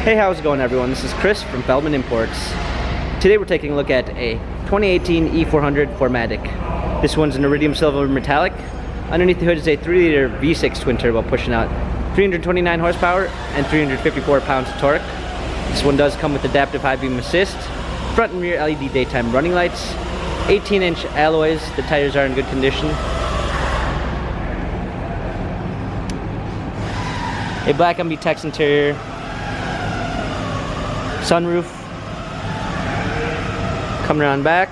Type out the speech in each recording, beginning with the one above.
Hey, how's it going everyone? This is Chris from Feldmann Imports. Today we're taking a look at a 2018 E400 4MATIC. This one's an iridium silver metallic. Underneath the hood is a 3-liter V6 twin turbo pushing out 329 horsepower and 354 pounds of torque. This one does come with adaptive high beam assist, front and rear LED daytime running lights, 18-inch alloys. The tires are in good condition. A black MB-Tex interior, sunroof. Coming around back,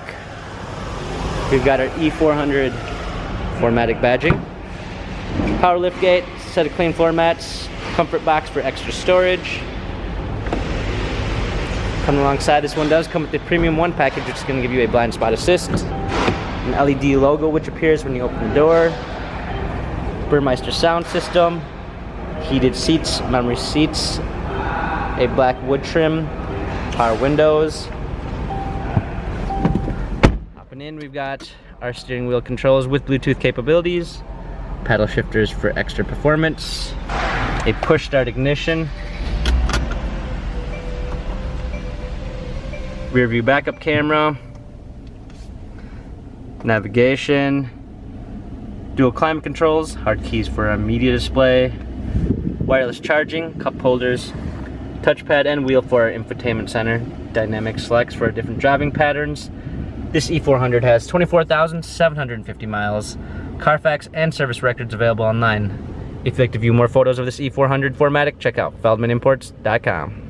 we've got our E400 4MATIC badging, power liftgate, set of clean floor mats, comfort box for extra storage. Coming alongside, this one does come with the Premium 1 package, which is going to give you a blind spot assist, an LED logo which appears when you open the door, Burmeister sound system, heated seats, memory seats, a black wood trim, power windows. Hopping in, we've got our steering wheel controls with Bluetooth capabilities, paddle shifters for extra performance, a push start ignition, rear view backup camera, navigation, dual climate controls, hard keys for a media display, wireless charging, cup holders, touchpad and wheel for our infotainment center, dynamic selects for our different driving patterns. This E400 has 24,750 miles, Carfax and service records available online. If you'd like to view more photos of this E400 4MATIC, check out feldmanimports.com.